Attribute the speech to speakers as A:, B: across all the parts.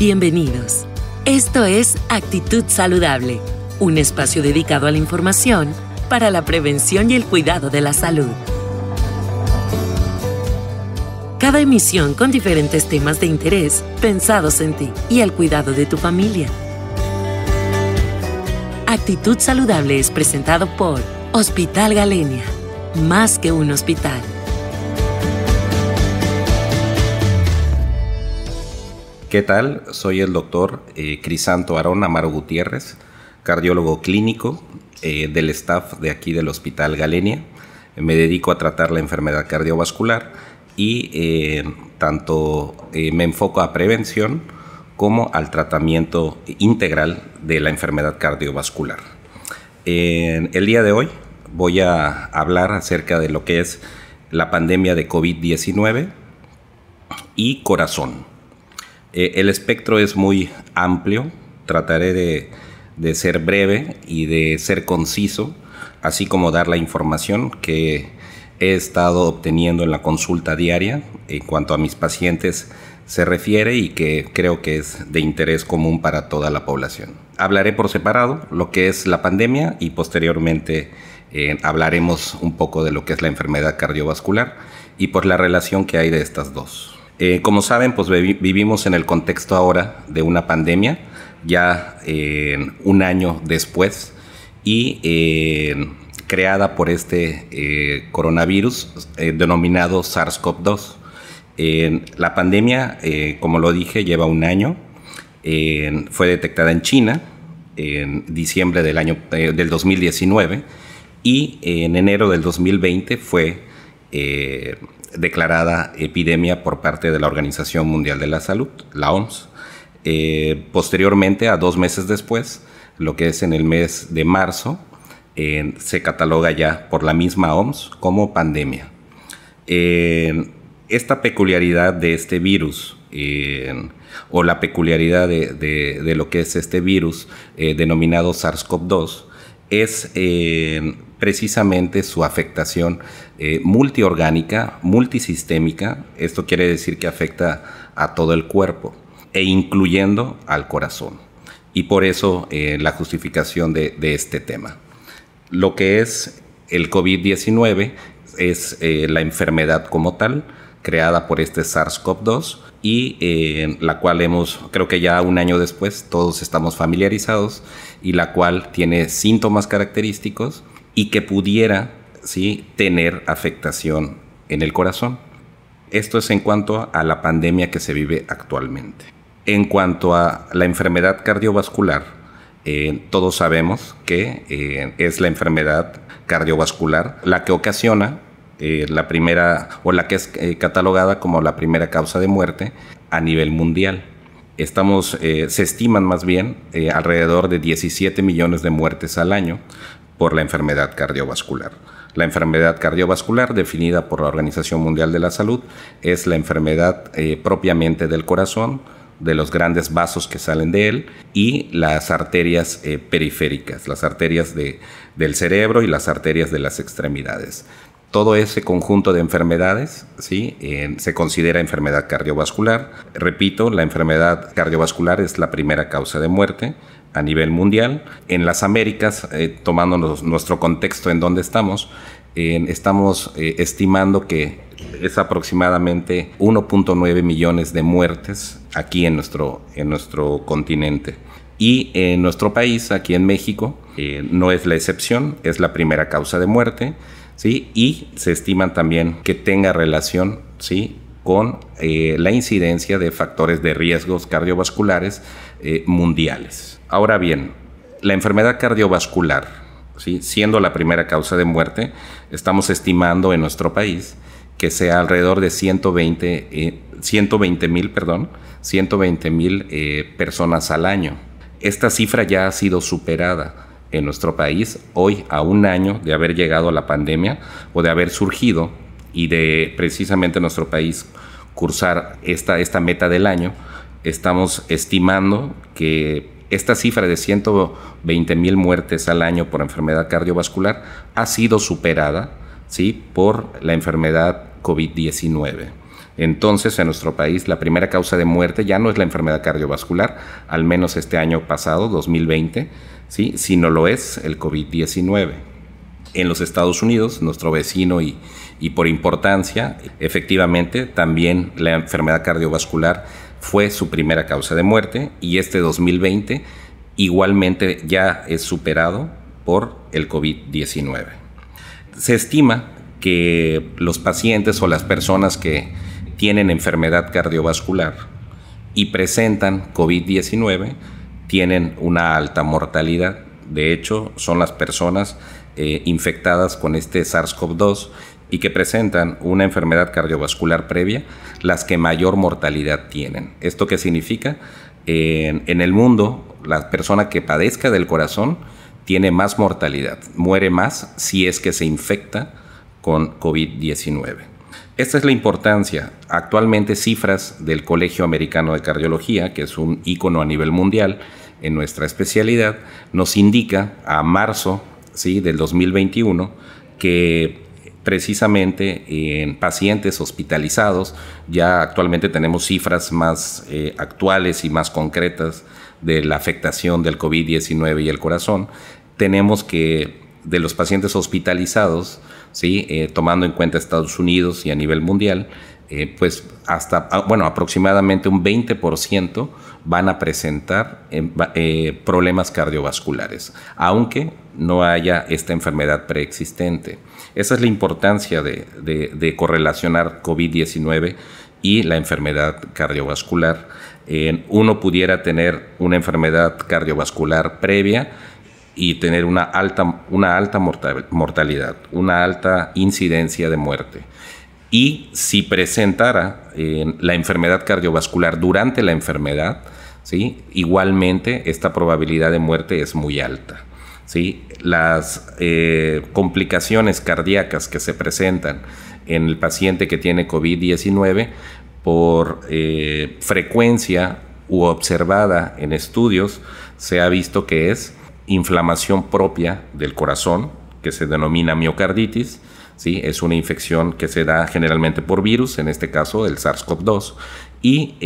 A: Bienvenidos. Esto es Actitud Saludable, un espacio dedicado a la información para la prevención y el cuidado de la salud. Cada emisión con diferentes temas de interés pensados en ti y el cuidado de tu familia. Actitud Saludable es presentado por Hospital Galenia, más que un hospital.
B: ¿Qué tal? Soy el doctor Crisanto Aarón Amaro Gutiérrez, cardiólogo clínico del staff de aquí del Hospital Galenia. Me dedico a tratar la enfermedad cardiovascular y me enfoco a prevención como al tratamiento integral de la enfermedad cardiovascular. El día de hoy voy a hablar acerca de lo que es la pandemia de COVID-19 y corazón. El espectro es muy amplio, trataré de ser breve y de ser conciso, así como dar la información que he estado obteniendo en la consulta diaria en cuanto a mis pacientes se refiere y que creo que es de interés común para toda la población. Hablaré por separado lo que es la pandemia y posteriormente hablaremos un poco de lo que es la enfermedad cardiovascular y por la relación que hay de estas dos. Como saben, pues vivimos en el contexto ahora de una pandemia, ya un año después, y creada por este coronavirus denominado SARS-CoV-2. La pandemia, como lo dije, lleva un año, fue detectada en China en diciembre del 2019 y en enero del 2020 fue declarada epidemia por parte de la Organización Mundial de la Salud, la OMS. Posteriormente, a 2 meses después, lo que es en el mes de marzo, se cataloga ya por la misma OMS como pandemia. Esta peculiaridad de este virus, o la peculiaridad de lo que es este virus denominado SARS-CoV-2, es precisamente su afectación multiorgánica, multisistémica. Esto quiere decir que afecta a todo el cuerpo e incluyendo al corazón. Y por eso la justificación de este tema. Lo que es el COVID-19 es la enfermedad como tal, creada por este SARS-CoV-2 y la cual creo que ya un año después, todos estamos familiarizados y la cual tiene síntomas característicos y que pudiera, ¿sí?, tener afectación en el corazón. Esto es en cuanto a la pandemia que se vive actualmente. En cuanto a la enfermedad cardiovascular, todos sabemos que es la enfermedad cardiovascular la que ocasiona la primera, o la que es catalogada como la primera causa de muerte a nivel mundial. Se estiman más bien alrededor de 17 millones de muertes al año por la enfermedad cardiovascular. La enfermedad cardiovascular, definida por la Organización Mundial de la Salud, es la enfermedad propiamente del corazón, de los grandes vasos que salen de él y las arterias periféricas, las arterias del cerebro y las arterias de las extremidades. Todo ese conjunto de enfermedades, ¿sí?, se considera enfermedad cardiovascular. Repito, la enfermedad cardiovascular es la primera causa de muerte a nivel mundial. En las Américas, tomando nuestro contexto en donde estamos estimando que es aproximadamente 1.9 millones de muertes aquí en nuestro continente. Y en nuestro país, aquí en México, no es la excepción, es la primera causa de muerte. ¿Sí? Y se estiman también que tenga relación, ¿sí?, con la incidencia de factores de riesgos cardiovasculares mundiales. Ahora bien, la enfermedad cardiovascular, ¿sí?, siendo la primera causa de muerte, estamos estimando en nuestro país que sea alrededor de 120,000 personas al año. Esta cifra ya ha sido superada en nuestro país, hoy a un año de haber llegado a la pandemia o de haber surgido y de precisamente nuestro país cursar esta meta del año. Estamos estimando que esta cifra de 120,000 muertes al año por enfermedad cardiovascular ha sido superada, ¿sí?, por la enfermedad COVID-19. Entonces, en nuestro país, la primera causa de muerte ya no es la enfermedad cardiovascular, al menos este año pasado, 2020, ¿sí? Sino lo es el COVID-19. En los Estados Unidos, nuestro vecino y por importancia, efectivamente, también la enfermedad cardiovascular fue su primera causa de muerte, y este 2020 igualmente ya es superado por el COVID-19. Se estima que los pacientes o las personas que tienen enfermedad cardiovascular y presentan COVID-19 tienen una alta mortalidad. De hecho, son las personas infectadas con este SARS-CoV-2 y que presentan una enfermedad cardiovascular previa las que mayor mortalidad tienen. ¿Esto qué significa? En el mundo, la persona que padezca del corazón tiene más mortalidad, muere más si es que se infecta con COVID-19. Esta es la importancia. Actualmente, cifras del Colegio Americano de Cardiología, que es un ícono a nivel mundial en nuestra especialidad, nos indica a marzo, ¿sí?, del 2021 que precisamente en pacientes hospitalizados, ya actualmente tenemos cifras más actuales y más concretas de la afectación del COVID-19 y el corazón. Tenemos que de los pacientes hospitalizados, ¿sí?, tomando en cuenta Estados Unidos y a nivel mundial, pues aproximadamente un 20% van a presentar problemas cardiovasculares, aunque no haya esta enfermedad preexistente. Esa es la importancia de correlacionar COVID-19 y la enfermedad cardiovascular. Uno pudiera tener una enfermedad cardiovascular previa y tener una alta mortalidad, una alta incidencia de muerte. Y si presentara la enfermedad cardiovascular durante la enfermedad, ¿sí?, igualmente esta probabilidad de muerte es muy alta, ¿sí? Las complicaciones cardíacas que se presentan en el paciente que tiene COVID-19 por frecuencia u observada en estudios, se ha visto que es inflamación propia del corazón, que se denomina miocarditis, ¿sí? Es una infección que se da generalmente por virus, en este caso el SARS-CoV-2, y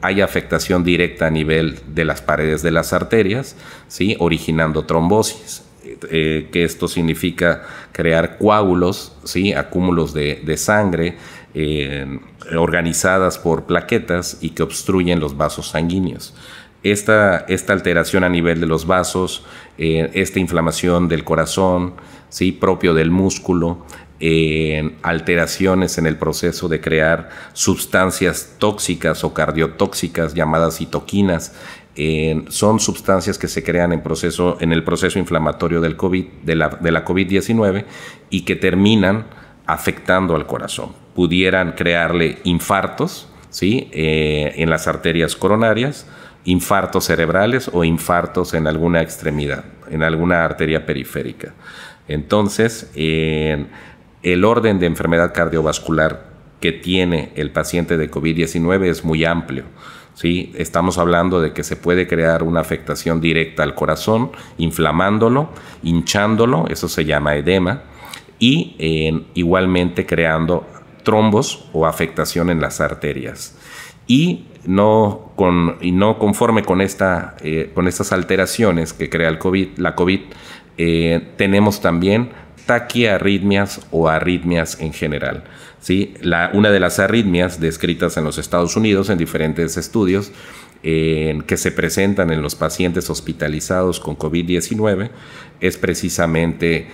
B: hay afectación directa a nivel de las paredes de las arterias, ¿sí?, originando trombosis, que esto significa crear coágulos, ¿sí?, acúmulos de sangre organizadas por plaquetas y que obstruyen los vasos sanguíneos. Esta alteración a nivel de los vasos, esta inflamación del corazón, ¿sí?, propio del músculo, alteraciones en el proceso de crear sustancias tóxicas o cardiotóxicas llamadas citoquinas, son sustancias que se crean en el proceso inflamatorio del COVID, de la COVID-19, y que terminan afectando al corazón. Pudieran crearle infartos, ¿sí?, en las arterias coronarias, infartos cerebrales o infartos en alguna extremidad, en alguna arteria periférica. Entonces, el orden de enfermedad cardiovascular que tiene el paciente de COVID-19 es muy amplio, ¿sí? Estamos hablando de que se puede crear una afectación directa al corazón, inflamándolo, hinchándolo, eso se llama edema, y igualmente creando trombos o afectación en las arterias. Y no conforme con estas alteraciones que crea la COVID, tenemos también taquiarritmias o arritmias en general, ¿sí? Una de las arritmias descritas en los Estados Unidos en diferentes estudios que se presentan en los pacientes hospitalizados con COVID-19 es precisamente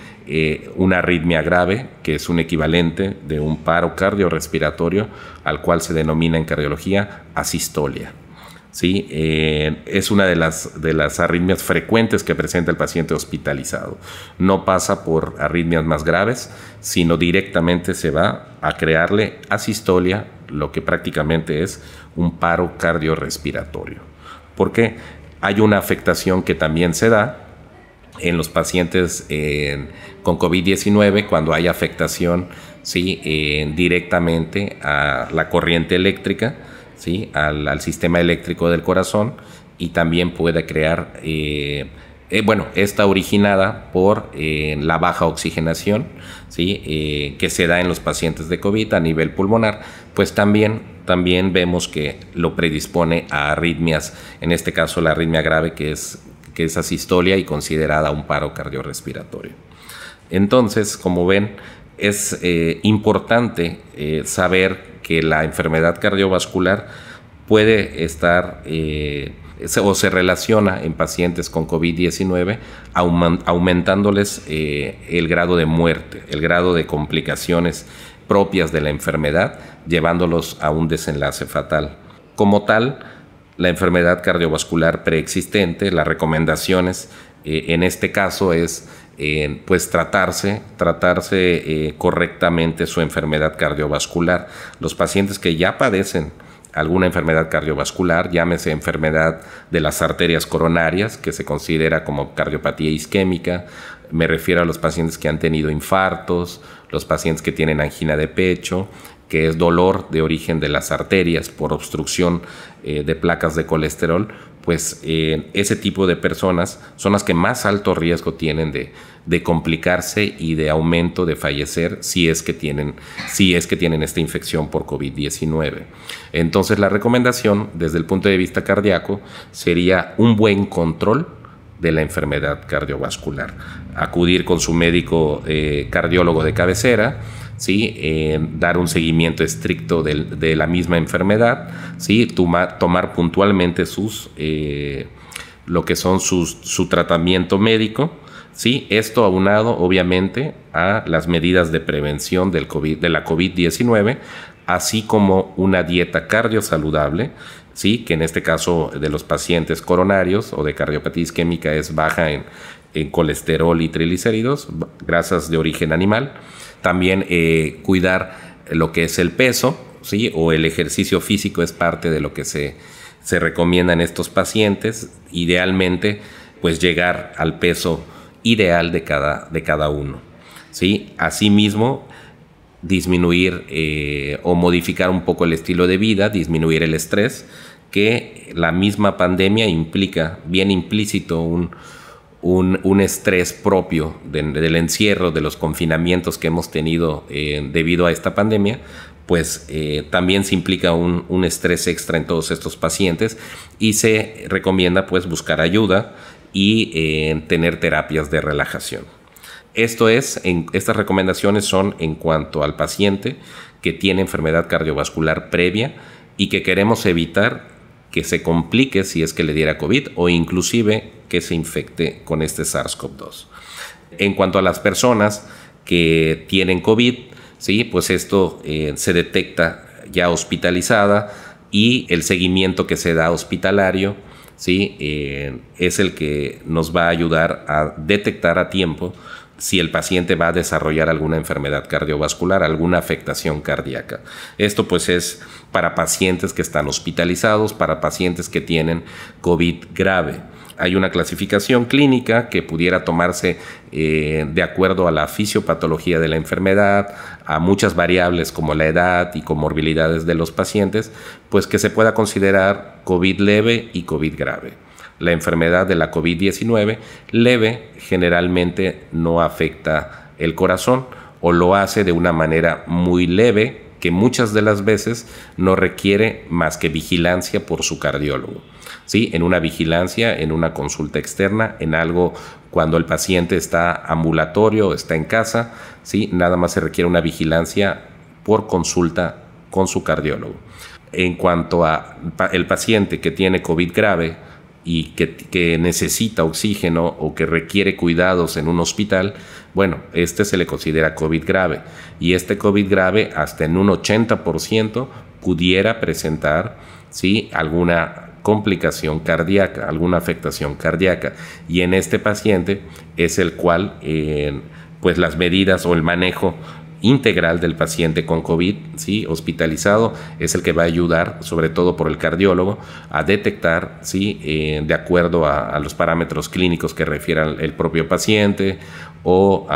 B: una arritmia grave, que es un equivalente de un paro cardiorrespiratorio, al cual se denomina en cardiología asistolia, ¿sí? Es una de las arritmias frecuentes que presenta el paciente hospitalizado. No pasa por arritmias más graves, sino directamente se va a crearle asistolia, lo que prácticamente es un paro cardiorrespiratorio. Porque hay una afectación que también se da en los pacientes con COVID-19 cuando hay afectación, ¿sí?, directamente a la corriente eléctrica, ¿sí?, al sistema eléctrico del corazón, y también puede crear Está originada por la baja oxigenación, ¿sí? Que se da en los pacientes de COVID a nivel pulmonar, pues también vemos que lo predispone a arritmias, en este caso la arritmia grave, que es asistolia y considerada un paro cardiorrespiratorio. Entonces, como ven, es importante saber que la enfermedad cardiovascular puede estar o se relaciona en pacientes con COVID-19 aumentándoles el grado de muerte, el grado de complicaciones propias de la enfermedad, llevándolos a un desenlace fatal. Como tal, la enfermedad cardiovascular preexistente, las recomendaciones en este caso es pues tratarse correctamente su enfermedad cardiovascular. Los pacientes que ya padecen alguna enfermedad cardiovascular, llámese enfermedad de las arterias coronarias, que se considera como cardiopatía isquémica, me refiero a los pacientes que han tenido infartos, los pacientes que tienen angina de pecho, que es dolor de origen de las arterias por obstrucción de placas de colesterol, pues ese tipo de personas son las que más alto riesgo tienen de complicarse y de aumento de fallecer si es que tienen esta infección por COVID-19. Entonces la recomendación desde el punto de vista cardíaco sería un buen control de la enfermedad cardiovascular. Acudir con su médico cardiólogo de cabecera, ¿sí? Dar un seguimiento estricto de la misma enfermedad, ¿sí? Tomar puntualmente lo que son su tratamiento médico, ¿sí? Esto aunado obviamente a las medidas de prevención de la COVID-19, así como una dieta cardiosaludable, ¿sí? Que en este caso de los pacientes coronarios o de cardiopatía isquémica es baja en colesterol y triglicéridos, grasas de origen animal. También cuidar lo que es el peso, ¿sí? O el ejercicio físico es parte de lo que se recomienda en estos pacientes. Idealmente, pues llegar al peso ideal de cada uno, ¿sí? Asimismo, disminuir o modificar un poco el estilo de vida, disminuir el estrés, que la misma pandemia implica, bien implícito, un estrés propio del encierro, de los confinamientos que hemos tenido debido a esta pandemia, pues también se implica un estrés extra en todos estos pacientes y se recomienda pues buscar ayuda y tener terapias de relajación. Estas recomendaciones son en cuanto al paciente que tiene enfermedad cardiovascular previa y que queremos evitar que se complique si es que le diera COVID o inclusive que se infecte con este SARS-CoV-2. En cuanto a las personas que tienen COVID, ¿sí? Pues esto se detecta ya hospitalizada y el seguimiento que se da hospitalario, ¿sí? Es el que nos va a ayudar a detectar a tiempo si el paciente va a desarrollar alguna enfermedad cardiovascular, alguna afectación cardíaca. Esto pues es para pacientes que están hospitalizados, para pacientes que tienen COVID grave. Hay una clasificación clínica que pudiera tomarse de acuerdo a la fisiopatología de la enfermedad, a muchas variables como la edad y comorbilidades de los pacientes, pues que se pueda considerar COVID leve y COVID grave. La enfermedad de la COVID-19 leve generalmente no afecta el corazón o lo hace de una manera muy leve que muchas de las veces no requiere más que vigilancia por su cardiólogo. ¿Sí? En una vigilancia, en una consulta externa, en algo cuando el paciente está ambulatorio, está en casa, ¿sí? Nada más se requiere una vigilancia por consulta con su cardiólogo. En cuanto a el paciente que tiene COVID grave y que necesita oxígeno o que requiere cuidados en un hospital, bueno, se le considera COVID grave. Y este COVID grave hasta en un 80% pudiera presentar, ¿sí? Alguna complicación cardíaca, alguna afectación cardíaca. Y en este paciente es el cual, pues las medidas o el manejo integral del paciente con COVID, ¿sí? Hospitalizado, es el que va a ayudar, sobre todo por el cardiólogo, a detectar, ¿sí? De acuerdo a los parámetros clínicos que refieran el propio paciente o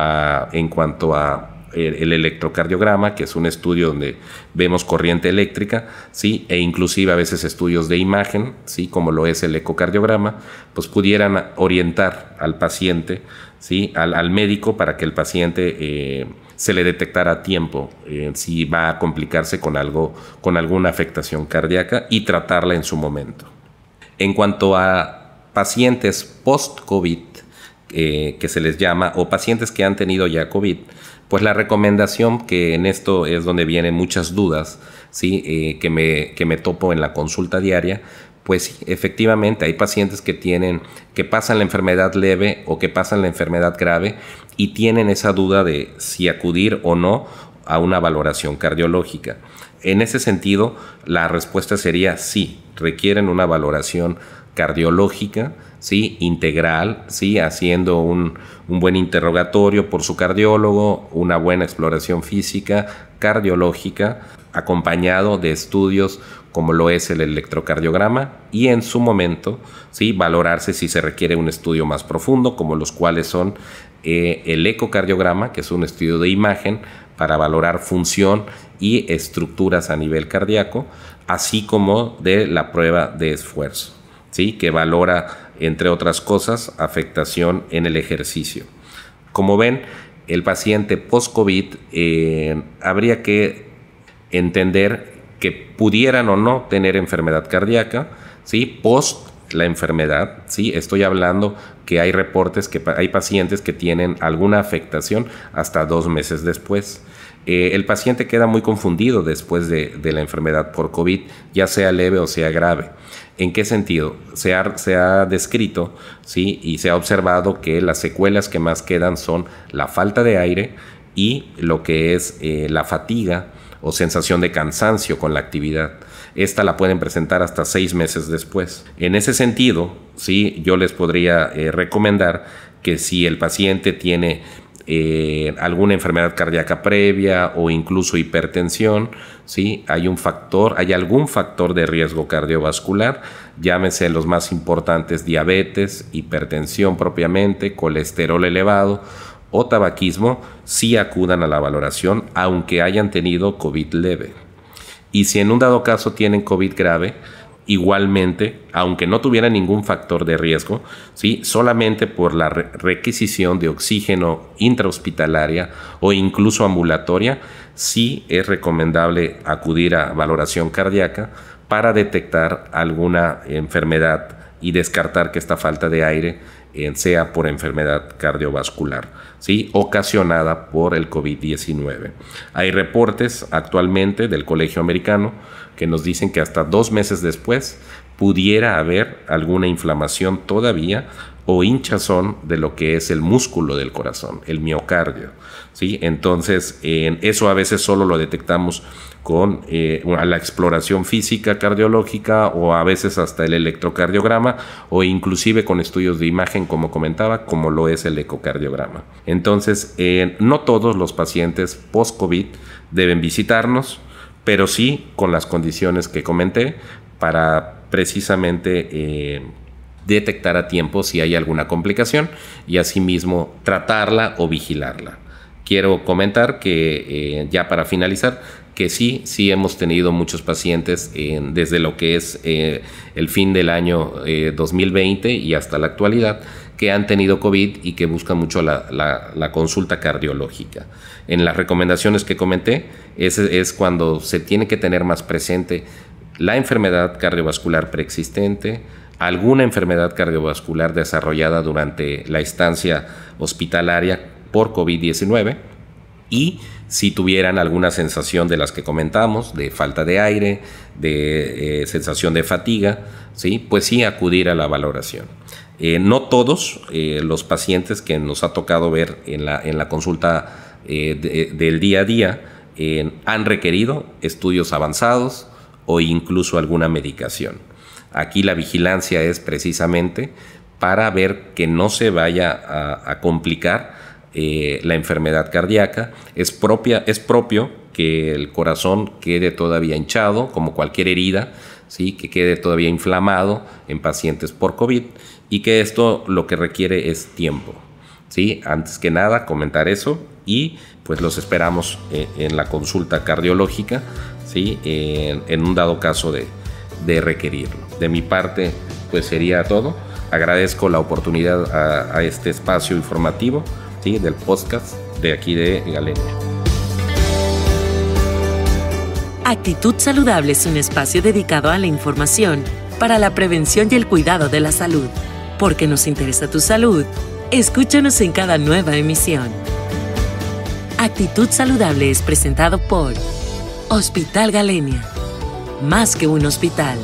B: en cuanto a el electrocardiograma, que es un estudio donde vemos corriente eléctrica, ¿sí? E inclusive a veces estudios de imagen, ¿sí? Como lo es el ecocardiograma, pues pudieran orientar al paciente, ¿sí? Al médico, para que el paciente se le detectara a tiempo si va a complicarse con alguna afectación cardíaca, y tratarla en su momento. En cuanto a pacientes post-COVID, que se les llama, o pacientes que han tenido ya COVID, pues la recomendación, que en esto es donde vienen muchas dudas, ¿sí? que me topo en la consulta diaria, pues efectivamente hay pacientes que pasan la enfermedad leve o que pasan la enfermedad grave y tienen esa duda de si acudir o no a una valoración cardiológica. En ese sentido, la respuesta sería sí, requieren una valoración cardiológica, ¿sí? Integral, ¿sí? Haciendo un buen interrogatorio por su cardiólogo, una buena exploración física, cardiológica, acompañado de estudios como lo es el electrocardiograma, y en su momento, ¿sí? Valorarse si se requiere un estudio más profundo, como los cuales son el ecocardiograma, que es un estudio de imagen para valorar función y estructuras a nivel cardíaco, así como de la prueba de esfuerzo, ¿sí? Que valora, entre otras cosas, afectación en el ejercicio. Como ven, el paciente post-COVID habría que entender que pudieran o no tener enfermedad cardíaca, ¿sí? Post la enfermedad, ¿sí? Estoy hablando que hay reportes que hay pacientes que tienen alguna afectación hasta 2 meses después. El paciente queda muy confundido después de la enfermedad por COVID, ya sea leve o sea grave. ¿En qué sentido? Se ha descrito, ¿sí? Y se ha observado que las secuelas que más quedan son la falta de aire y lo que es la fatiga o sensación de cansancio con la actividad. Esta la pueden presentar hasta 6 meses después. En ese sentido, ¿sí? Yo les podría recomendar que si el paciente tiene alguna enfermedad cardíaca previa o incluso hipertensión, ¿sí? Hay algún factor de riesgo cardiovascular, llámese los más importantes: diabetes, hipertensión propiamente, colesterol elevado o tabaquismo, sí acudan a la valoración aunque hayan tenido COVID leve. Y si en un dado caso tienen COVID grave, igualmente, aunque no tuvieran ningún factor de riesgo, ¿sí? Solamente por la requisición de oxígeno intrahospitalaria o incluso ambulatoria, sí es recomendable acudir a valoración cardíaca para detectar alguna enfermedad y descartar que esta falta de aire sea por enfermedad cardiovascular, ¿sí? Ocasionada por el COVID-19. Hay reportes actualmente del Colegio Americano que nos dicen que hasta 2 meses después pudiera haber alguna inflamación todavía o hinchazón de lo que es el músculo del corazón, el miocardio, ¿sí? Entonces, eso a veces solo lo detectamos con la exploración física cardiológica, o a veces hasta el electrocardiograma, o inclusive con estudios de imagen, como comentaba, como lo es el ecocardiograma. Entonces, no todos los pacientes post-COVID deben visitarnos, pero sí con las condiciones que comenté, para precisamente detectar a tiempo si hay alguna complicación y asimismo tratarla o vigilarla. Quiero comentar que ya para finalizar, que sí hemos tenido muchos pacientes desde lo que es el fin del año 2020 y hasta la actualidad, que han tenido COVID y que buscan mucho la consulta cardiológica. En las recomendaciones que comenté, es cuando se tiene que tener más presente la enfermedad cardiovascular preexistente, alguna enfermedad cardiovascular desarrollada durante la estancia hospitalaria por COVID-19, y si tuvieran alguna sensación de las que comentamos, de falta de aire, de sensación de fatiga, ¿sí? Pues sí acudir a la valoración. No todos los pacientes que nos ha tocado ver en la consulta del día a día han requerido estudios avanzados o incluso alguna medicación. Aquí la vigilancia es precisamente para ver que no se vaya a complicar la enfermedad cardíaca. Es propio que el corazón quede todavía hinchado, como cualquier herida, ¿sí? Que quede todavía inflamado en pacientes por COVID, y que esto lo que requiere es tiempo, ¿sí? Antes que nada, comentar eso, y pues los esperamos en la consulta cardiológica, ¿sí? En un dado caso de requerirlo. De mi parte, pues sería todo. Agradezco la oportunidad a este espacio informativo, ¿sí? Del podcast de aquí de Galenia.
A: Actitud Saludable es un espacio dedicado a la información para la prevención y el cuidado de la salud. Porque nos interesa tu salud, escúchanos en cada nueva emisión. Actitud Saludable es presentado por Hospital Galenia. Más que un hospital.